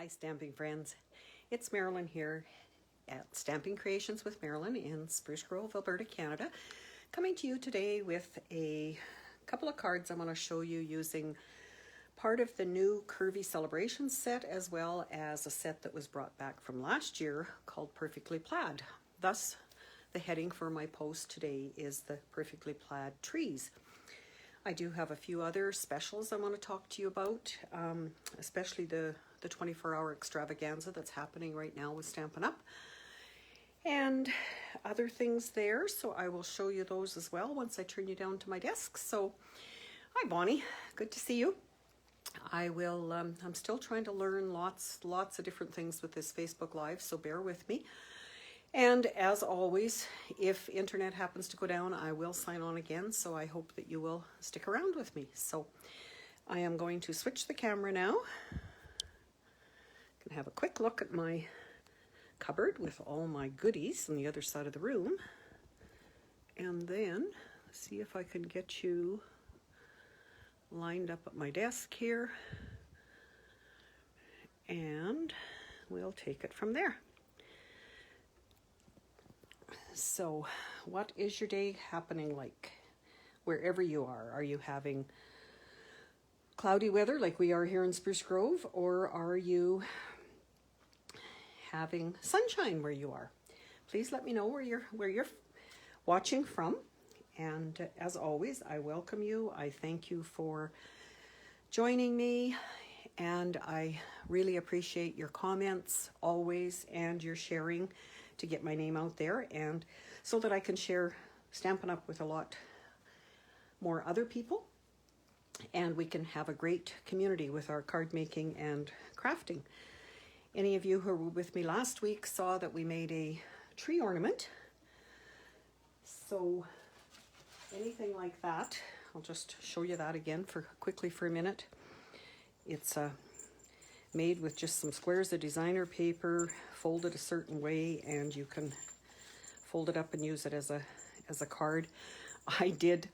Hi stamping friends, it's Marilyn here at Stamping Creations with Marilyn in Spruce Grove, Alberta, Canada, coming to you today with a couple of cards I'm going to show you using part of the new Curvy Celebration set as well as a set that was brought back from last year called Perfectly Plaid. Thus, the heading for my post today is the Perfectly Plaid trees. I do have a few other specials I want to talk to you about, especially the 24-hour extravaganza that's happening right now with Stampin' Up! And other things there, so I will show you those as well once I turn you down to my desk. So, hi Bonnie, good to see you. I'm still trying to learn lots of different things with this Facebook Live, so bear with me. And as always, if internet happens to go down, I will sign on again, so I hope that you will stick around with me. So I am going to switch the camera now. Gonna have a quick look at my cupboard with all my goodies on the other side of the room. And then see if I can get you lined up at my desk here. And we'll take it from there. So, what is your day happening like wherever you are? Are you having cloudy weather like we are here in Spruce Grove, or are you having sunshine where you are? Please let me know where you're watching from. And as always, I welcome you. I thank you for joining me, and I really appreciate your comments always and your sharing to get my name out there, and so that I can share Stampin' Up! With a lot more other people, and we can have a great community with our card making and crafting. Any of you who were with me last week saw that we made a tree ornament. So anything like that, I'll just show you that again quickly for a minute. It's made with just some squares of designer paper, folded a certain way, and you can fold it up and use it as a card. I did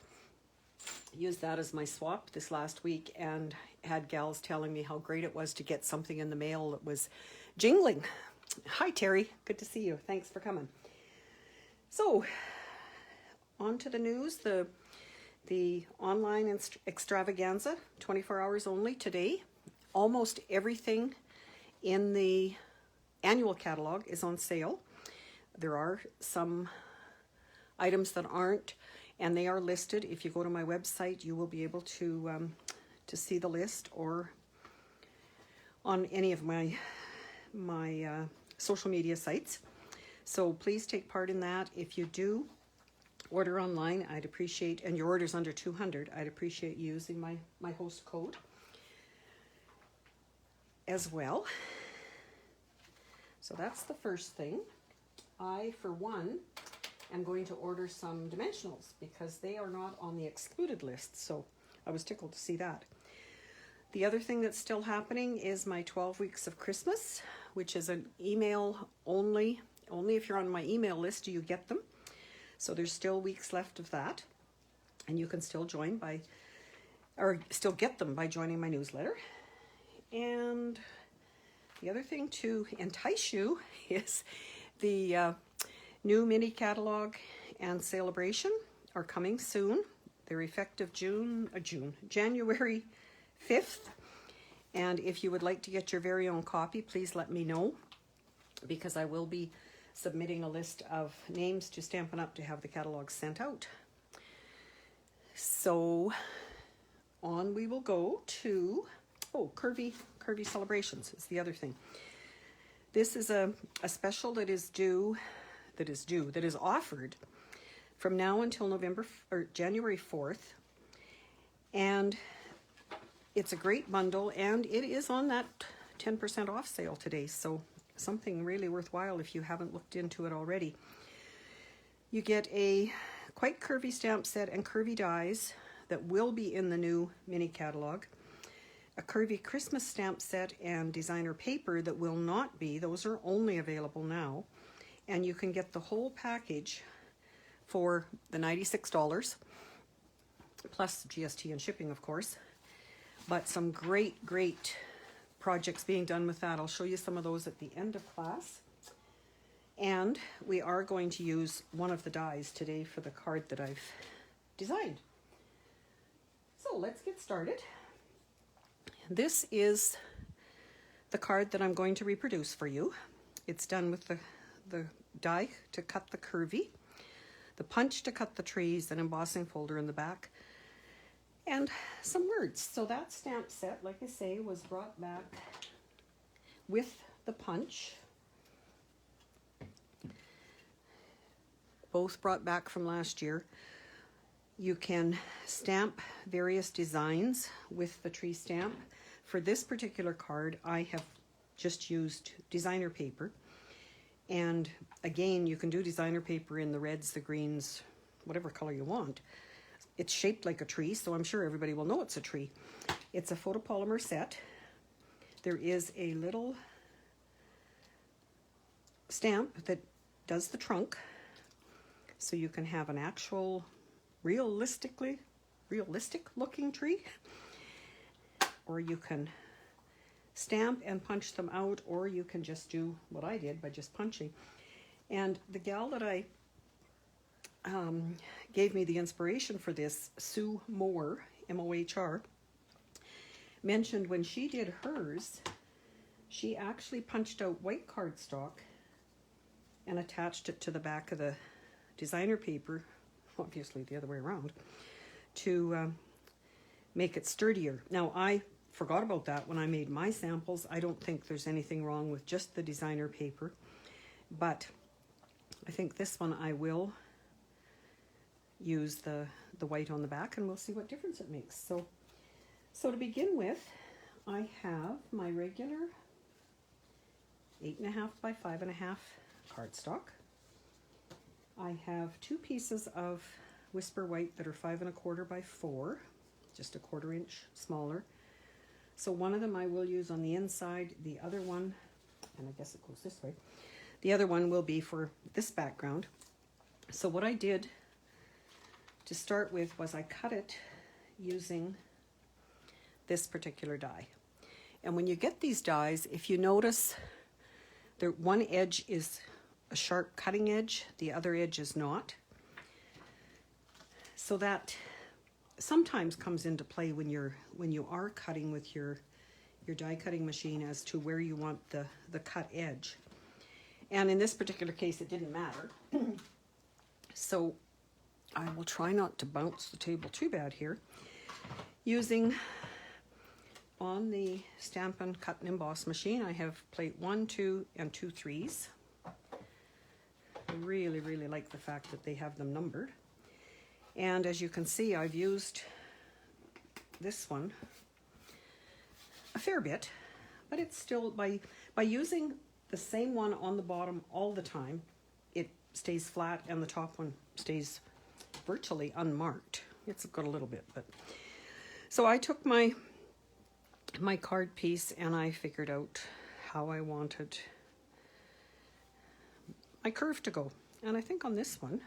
use that as my swap this last week and had gals telling me how great it was to get something in the mail that was jingling. Hi Terry, good to see you. Thanks for coming. So, on to the news. The online extravaganza, 24 hours only today. Almost everything in the annual catalog is on sale. There are some items that aren't, and they are listed. If you go to my website, you will be able to see the list, or on any of my social media sites. So please take part in that. If you do order online, I'd appreciate, and your order's under 200, I'd appreciate you using my host code as well. So that's the first thing. I, for one, am going to order some dimensionals because they are not on the excluded list, so I was tickled to see that. The other thing that's still happening is my 12 weeks of Christmas, which is an email only. Only if you're on my email list do you get them. So there's still weeks left of that, and you can still still get them by joining my newsletter. And the other thing to entice you is the new mini catalog and Sale-A-Bration are coming soon. They're effective January 5th. And if you would like to get your very own copy, please let me know, because I will be submitting a list of names to Stampin' Up! To have the catalog sent out. So on we will go to, Curvy Celebrations is the other thing. This is a special that is offered from now until January 4th. And it's a great bundle, and it is on that 10% off sale today. So something really worthwhile if you haven't looked into it already. You get a quite curvy stamp set and curvy dies that will be in the new mini catalog. A curvy Christmas stamp set and designer paper that will not be. Those are only available now. And you can get the whole package for the $96, plus GST and shipping, of course. But some great projects being done with that. I'll show you some of those at the end of class. And we are going to use one of the dies today for the card that I've designed. So let's get started. This is the card that I'm going to reproduce for you. It's done with the die to cut the curvy, the punch to cut the trees, an embossing folder in the back, and some words. So that stamp set, like I say, was brought back with the punch. Both brought back from last year. You can stamp various designs with the tree stamp. For this particular card, I have just used designer paper. And again, you can do designer paper in the reds, the greens, whatever color you want. It's shaped like a tree, so I'm sure everybody will know it's a tree. It's a photopolymer set. There is a little stamp that does the trunk, so you can have an actual realistic looking tree, or you can stamp and punch them out, or you can just do what I did by just punching. And the gal that I gave me the inspiration for this, Sue Mohr, M-O-H-R, mentioned when she did hers, she actually punched out white cardstock and attached it to the back of the designer paper, obviously the other way around, to make it sturdier. Now, I forgot about that when I made my samples. I don't think there's anything wrong with just the designer paper, but I think this one I will use the white on the back, and we'll see what difference it makes. So to begin with, I have my regular 8.5 by 5.5 cardstock. I have 2 pieces of Whisper White that are 5 1/4 by 4, just a 1/4 inch smaller. So one of them I will use on the inside, the other one, and I guess it goes this way, the other one will be for this background. So what I did to start with was I cut it using this particular die. And when you get these dies, if you notice, one edge is a sharp cutting edge, the other edge is not. So that sometimes comes into play when you are cutting with your die cutting machine as to where you want the cut edge. And in this particular case, it didn't matter. So I will try not to bounce the table too bad here. Using, on the Stampin' Cut and Emboss machine, I have plate 1, 2, and 2 3s. I really, really like the fact that they have them numbered. And as you can see, I've used this one a fair bit, but it's still, by using the same one on the bottom all the time, it stays flat and the top one stays virtually unmarked. It's got a little bit, but so I took my card piece and I figured out how I wanted my curve to go. And I think on this one,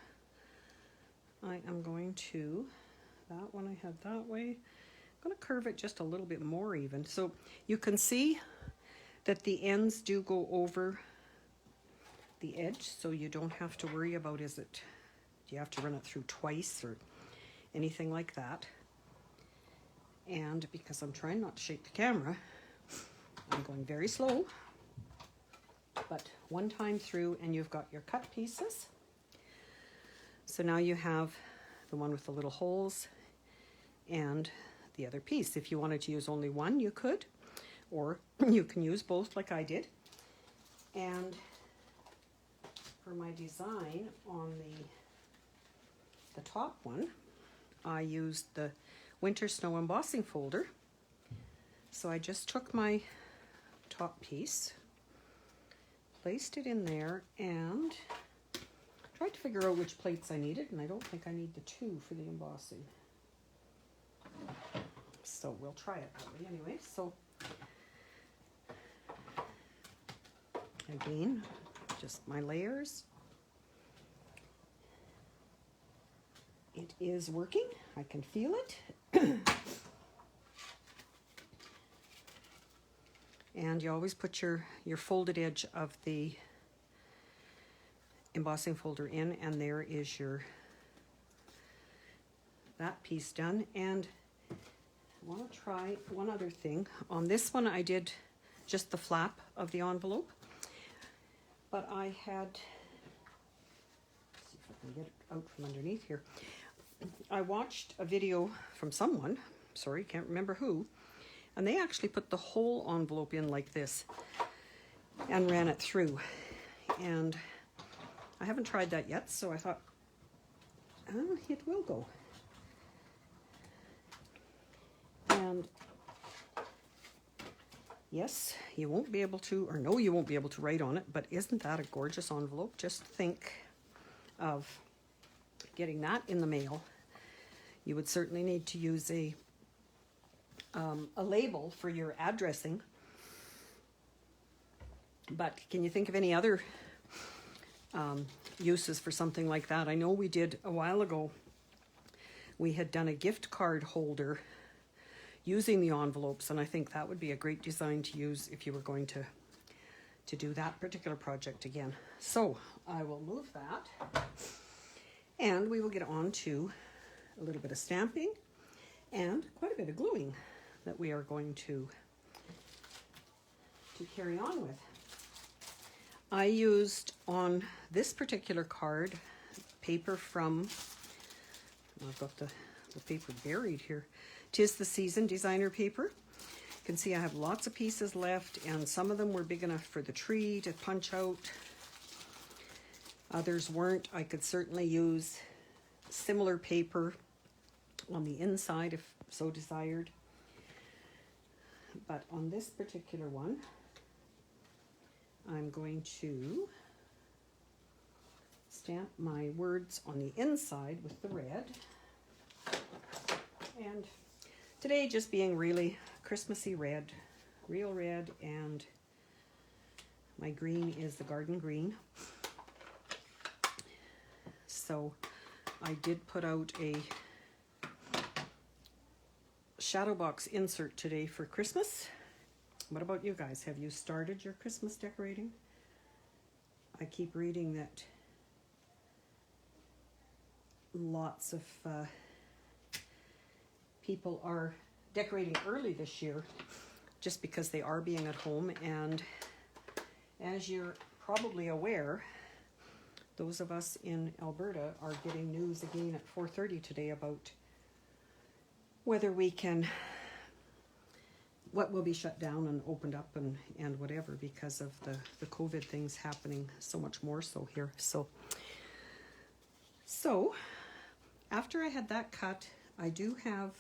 I am going to, that one I had that way, I'm going to curve it just a little bit more even. So you can see that the ends do go over the edge, so you don't have to worry about do you have to run it through twice or anything like that. And because I'm trying not to shake the camera, I'm going very slow, but one time through and you've got your cut pieces. So now you have the one with the little holes and the other piece. If you wanted to use only one, you could, or you can use both like I did. And for my design on the top one, I used the Winter Snow embossing folder. So I just took my top piece, placed it in there, and tried to figure out which plates I needed, and I don't think I need the 2 for the embossing. So we'll try it that way anyway. So again, just my layers. It is working. I can feel it. And you always put your folded edge of the embossing folder in, and there is that piece done. And I want to try one other thing. On this one I did just the flap of the envelope, but I had, let's see if I can get it out from underneath here. I watched a video from someone, sorry, can't remember who, and they actually put the whole envelope in like this and ran it through. And I haven't tried that yet, so I thought, oh, it will go. And yes, you won't be able to, or no, you won't be able to write on it, but isn't that a gorgeous envelope? Just think of getting that in the mail. You would certainly need to use a label for your addressing. But can you think of any other uses for something like that? I know we did a while ago, we had done a gift card holder using the envelopes, and I think that would be a great design to use if you were going to do that particular project again. So I will move that, and we will get on to a little bit of stamping and quite a bit of gluing that we are going to carry on with. I used on this particular card paper from, I've got the paper buried here, 'Tis the Season designer paper. You can see I have lots of pieces left, and some of them were big enough for the tree to punch out. Others weren't. I could certainly use similar paper on the inside if so desired. But on this particular one, I'm going to stamp my words on the inside with the red. And today just being really Christmassy red, real red, and my green is the garden green. So I did put out a shadow box insert today for Christmas. What about you guys? Have you started your Christmas decorating? I keep reading that lots of people are decorating early this year just because they are being at home. And as you're probably aware, those of us in Alberta are getting news again at 4:30 today about whether we can, what will be shut down and opened up and whatever, because of the COVID things happening so much more so here. So after I had that cut, I do have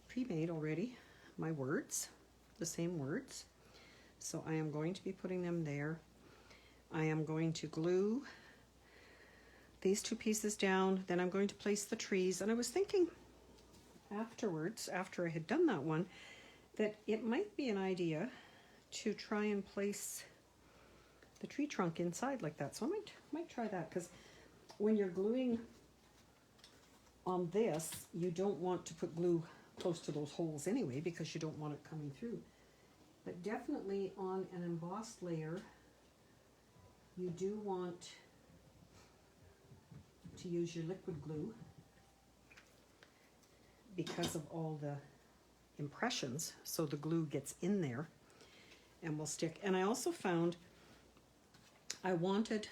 pre-made already my words, the same words. So I am going to be putting them there. I am going to glue these two pieces down, then I'm going to place the trees. And I was thinking afterwards, after I had done that one, that it might be an idea to try and place the tree trunk inside like that. So I might try that, because when you're gluing on this, you don't want to put glue close to those holes anyway, because you don't want it coming through. But definitely on an embossed layer, you do want to use your liquid glue because of all the impressions, so the glue gets in there and will stick. And I also found I wanted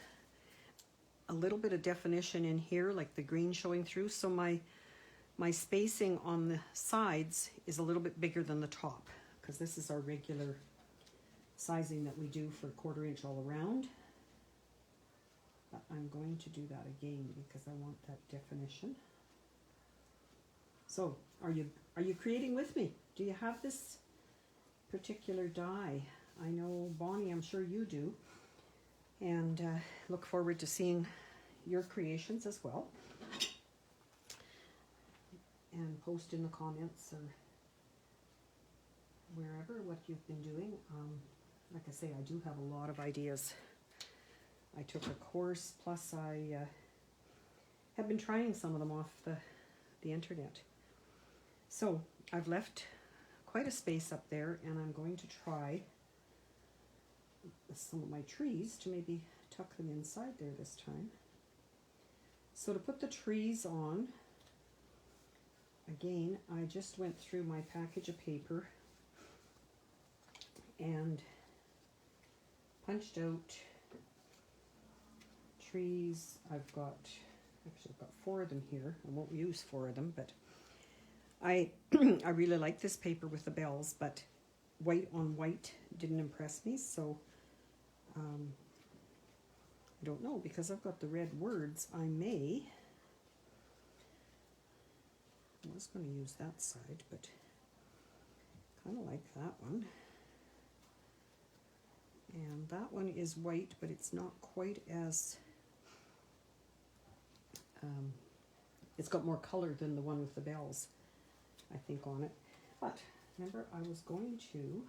a little bit of definition in here, like the green showing through, so my spacing on the sides is a little bit bigger than the top, because this is our regular sizing that we do for 1/4 inch all around. But I'm going to do that again because I want that definition. So are you creating with me? Do you have this particular die? I know, Bonnie, I'm sure you do. And look forward to seeing your creations as well. And post in the comments or wherever what you've been doing. Like I say, I do have a lot of ideas. I took a course, plus I have been trying some of them off the internet. So I've left quite a space up there, and I'm going to try some of my trees to maybe tuck them inside there this time. So to put the trees on, again, I just went through my package of paper and punched out trees. I've got 4 of them here. I won't use 4 of them, but I I really like this paper with the bells, but white on white didn't impress me, so I don't know, because I've got the red words. I was going to use that side, but kind of like that one. And that one is white, but it's not quite as, it's got more color than the one with the bells, I think, on it. But remember, I was going to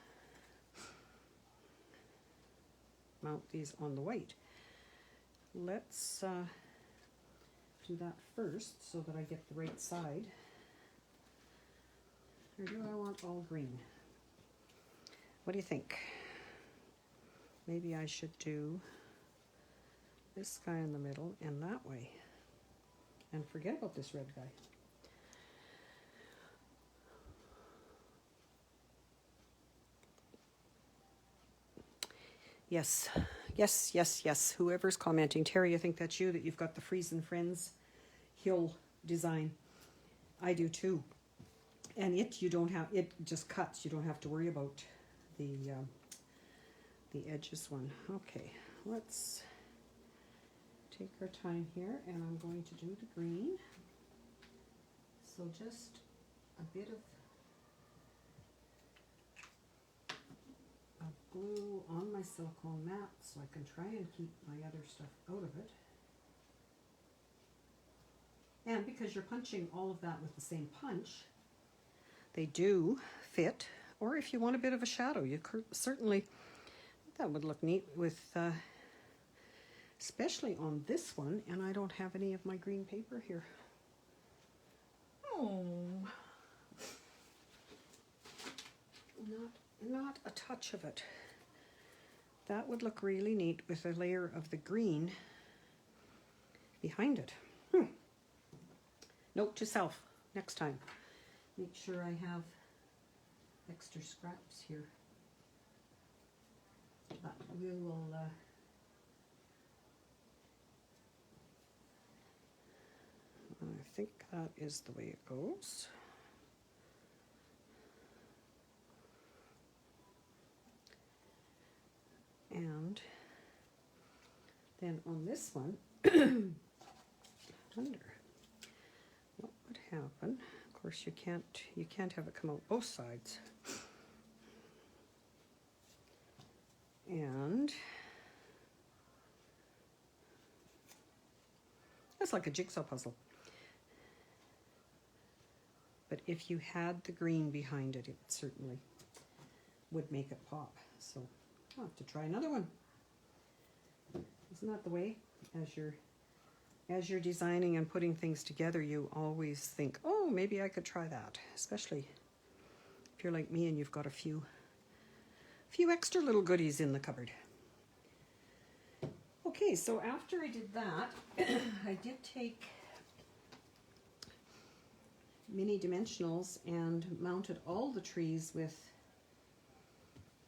mount these on the white. Let's do that first so that I get the right side. Or do I want all green? What do you think? Maybe I should do this guy in the middle and that way. And forget about this red guy. Yes, yes, yes, yes. Whoever's commenting, Terry, I think that's you, that you've got the Friesen Friends hill design. I do too. And it just cuts. You don't have to worry about the edges one. Okay, let's take our time here, and I'm going to do the green. So just a bit of glue on my silicone mat so I can try and keep my other stuff out of it. And because you're punching all of that with the same punch, they do fit. Or if you want a bit of a shadow, you certainly, that would look neat with, especially on this one. And I don't have any of my green paper here. Oh, not a touch of it. That would look really neat with a layer of the green behind it. Note to self, next time, make sure I have extra scraps here. But we will I think that is the way it goes. And then on this one, I wonder what would happen. Of course, you can't have it come out both sides. And it's like a jigsaw puzzle. But if you had the green behind it, it certainly would make it pop. So I'll have to try another one. Isn't that the way? As you're designing and putting things together, you always think, oh, maybe I could try that. Especially if you're like me and you've got a few extra little goodies in the cupboard. Okay, so after I did that, I did take mini dimensionals and mounted all the trees with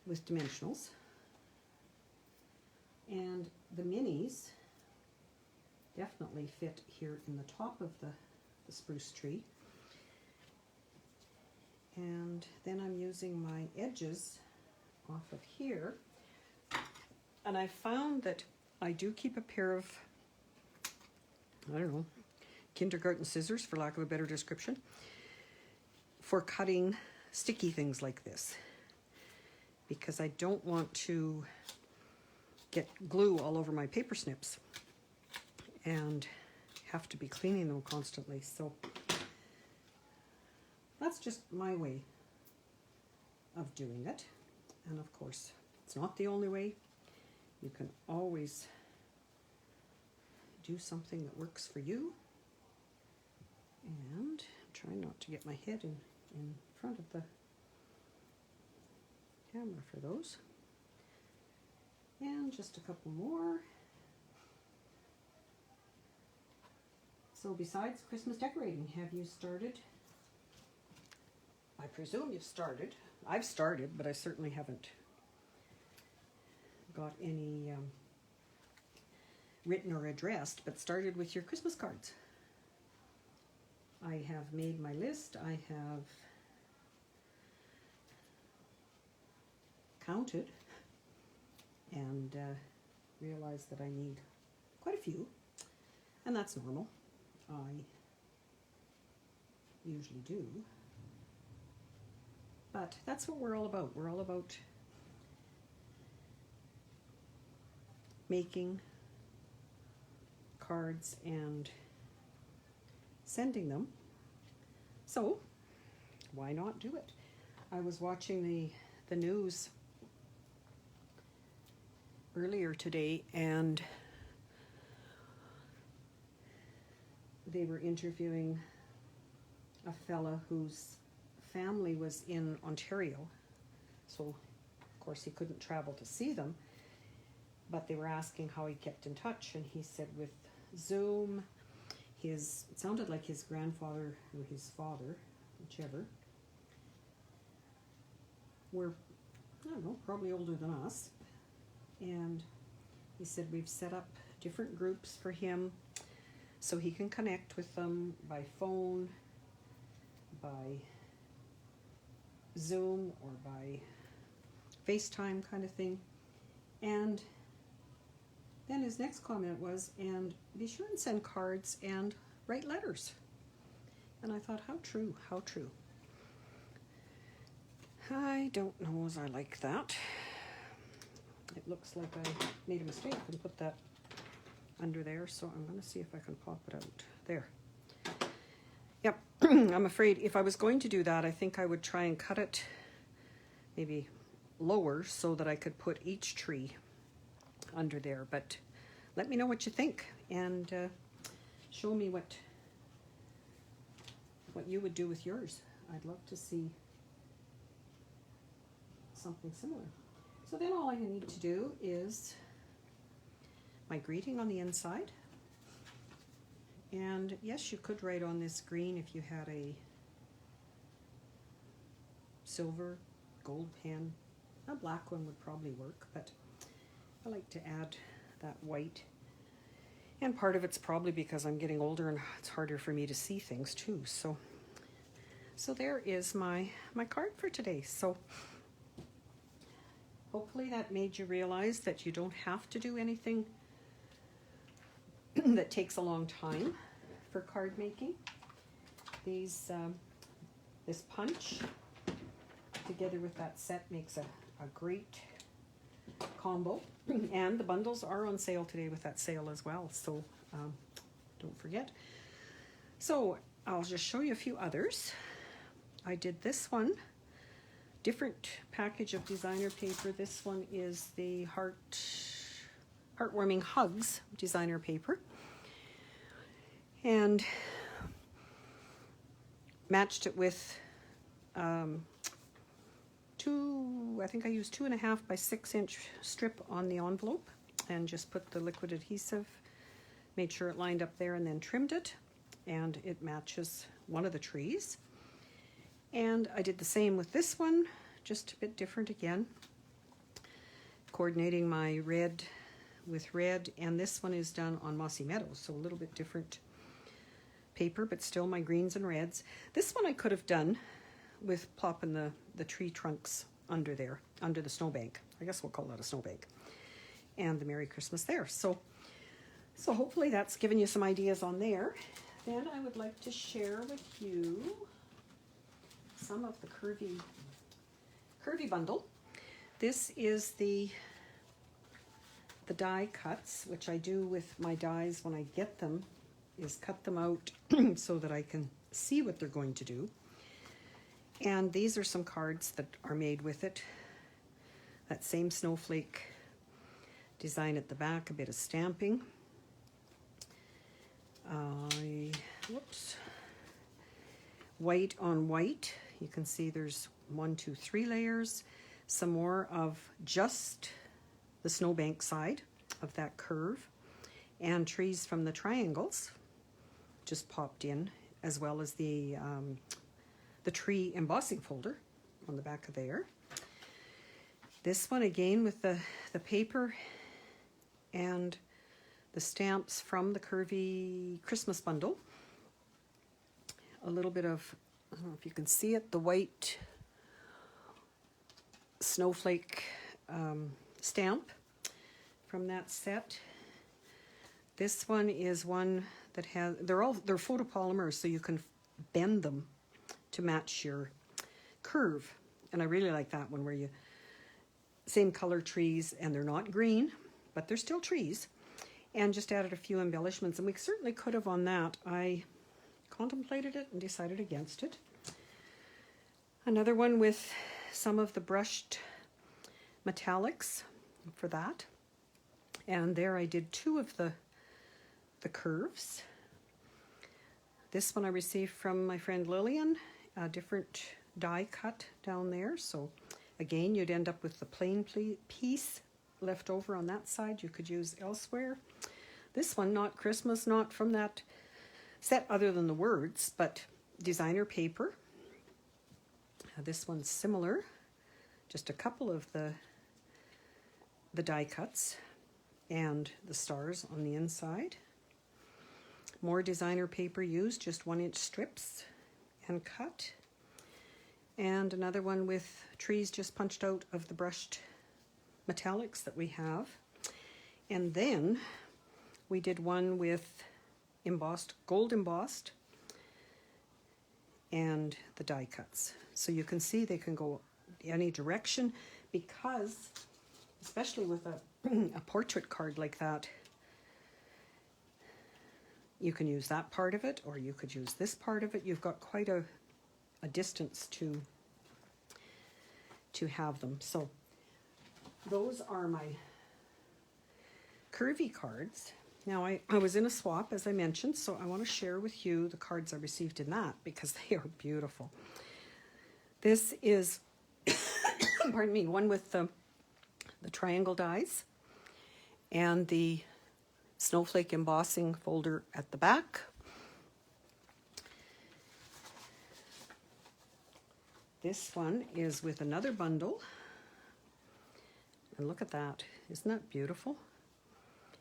dimensionals. And the minis definitely fit here in the top of the spruce tree. And then I'm using my edges off of here. And I found that I do keep a pair of, I don't know, kindergarten scissors, for lack of a better description, for cutting sticky things like this. Because I don't want to get glue all over my paper snips and have to be cleaning them constantly. So that's just my way of doing it. And of course, it's not the only way. You can always do something that works for you. And try not to get my head in front of the camera for those. And just a couple more. So besides Christmas decorating, have you started? I presume you've started. I've started, but I certainly haven't got any written or addressed, but started with your Christmas cards. I have made my list. I have counted and realized that I need quite a few, and that's normal. I usually do, but that's what we're all about. We're all about making cards and sending them, so why not do it? I was watching the news earlier today, and they were interviewing a fella whose family was in Ontario, so of course he couldn't travel to see them, but they were asking how he kept in touch, and he said with Zoom. It sounded like his grandfather or his father, whichever, were, I don't know, probably older than us, and he said we've set up different groups for him so he can connect with them by phone, by Zoom, or by FaceTime kind of thing. And then his next comment was, and be sure and send cards and write letters. And I thought, how true, how true. I don't know as I like that. It looks like I made a mistake and put that under there, so I'm going to see if I can pop it out. There. Yep, I'm afraid if I was going to do that, I think I would try and cut it maybe lower so that I could put each tree under there. But let me know what you think, and show me what you would do with yours. I'd love to see something similar. So then all I need to do is my greeting on the inside. And yes, you could write on this green if you had a silver, gold pen. A black one would probably work, but I like to add that white. And part of it's probably because I'm getting older and it's harder for me to see things too. So there is my card for today. So hopefully that made you realize that you don't have to do anything that takes a long time for card making. This punch together with that set makes a great combo, and the bundles are on sale today with that sale as well, so don't forget. So I'll just show you a few others. I did this one, different package of designer paper. This one is the Heartwarming Hugs designer paper, and matched it with I think I used 2.5 by 6 inch strip on the envelope, and just put the liquid adhesive, made sure it lined up there, and then trimmed it, and it matches one of the trees. And I did the same with this one, just a bit different again, coordinating my red with red, and this one is done on Mossy Meadows, so a little bit different paper, but still my greens and reds. This one I could have done with plopping the tree trunks under there, under the snowbank. I guess we'll call that a snowbank. And the Merry Christmas there. So hopefully that's given you some ideas on there. Then I would like to share with you some of the curvy bundle. This is the die cuts, which I do with my dies when I get them, is cut them out so that I can see what they're going to do. And these are some cards that are made with it. That same snowflake design at the back, a bit of stamping. White on white. You can see there's 1, 2, 3 layers. Some more of just snowbank side of that curve, and trees from the triangles just popped in, as well as the tree embossing folder on the back of there. This one again with the paper and the stamps from the curvy Christmas bundle. A little bit of, I don't know if you can see it, the white snowflake stamp from that set. This one is one that has, they're photopolymers, so you can bend them to match your curve. And I really like that one, where you, same color trees, and they're not green, but they're still trees. And just added a few embellishments, and we certainly could have on that. I contemplated it and decided against it. Another one with some of the brushed metallics for that. And there I did two of the curves. This one I received from my friend Lillian, a different die cut down there. So again, you'd end up with the plain piece left over on that side you could use elsewhere. This one, not Christmas, not from that set other than the words, but designer paper. This one's similar, just a couple of the die cuts and the stars on the inside. More designer paper used, just 1-inch strips and cut. And another one with trees just punched out of the brushed metallics that we have. And then we did one with embossed, gold embossed, and the die cuts. So you can see they can go any direction, because especially with a portrait card like that, you can use that part of it, or you could use this part of it. You've got quite a distance to have them. So those are my curvy cards. Now I was in a swap, as I mentioned, so I want to share with you the cards I received in that, because they are beautiful. This is, pardon me, one with the triangle dies and the snowflake embossing folder at the back. This one is with another bundle. And look at that. Isn't that beautiful?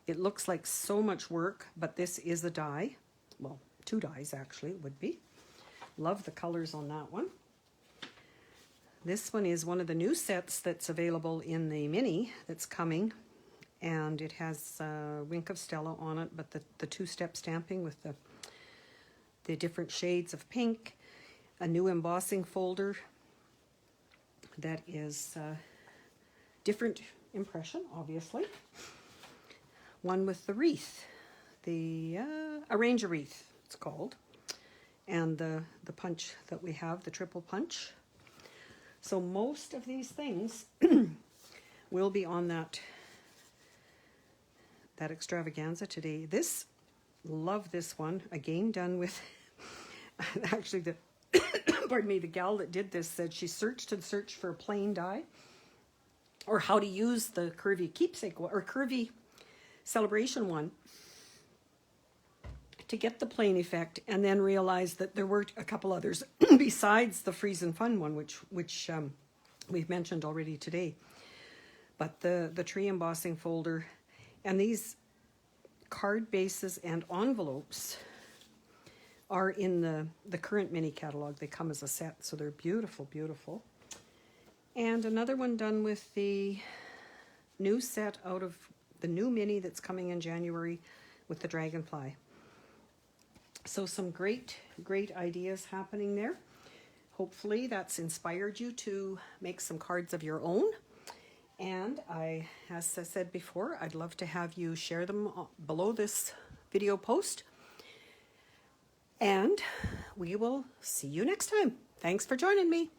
It looks like so much work, but this is a die. Well, 2 dies actually it would be. Love the colors on that one. This one is one of the new sets that's available in the mini that's coming. And it has Wink of Stella on it, but the 2-step stamping with the different shades of pink. A new embossing folder that is different impression, obviously. One with the wreath, the Arrange a Wreath, it's called. And the punch that we have, the triple punch. So most of these things will be on that extravaganza today. Love this one, again done with, actually the, pardon me, the gal that did this said she searched and searched for a plain die, or how to use the curvy keepsake one, or curvy Sale-A-Bration one, to get the plain effect, and then realized that there were a couple others besides the Freeze and Fun one, which we've mentioned already today. But the tree embossing folder, and these card bases and envelopes are in the current mini catalog. They come as a set, so they're beautiful, beautiful. And another one done with the new set out of the new mini that's coming in January with the dragonfly. So some great, great ideas happening there. Hopefully that's inspired you to make some cards of your own. And as I said before, I'd love to have you share them below this video post. And we will see you next time. Thanks for joining me.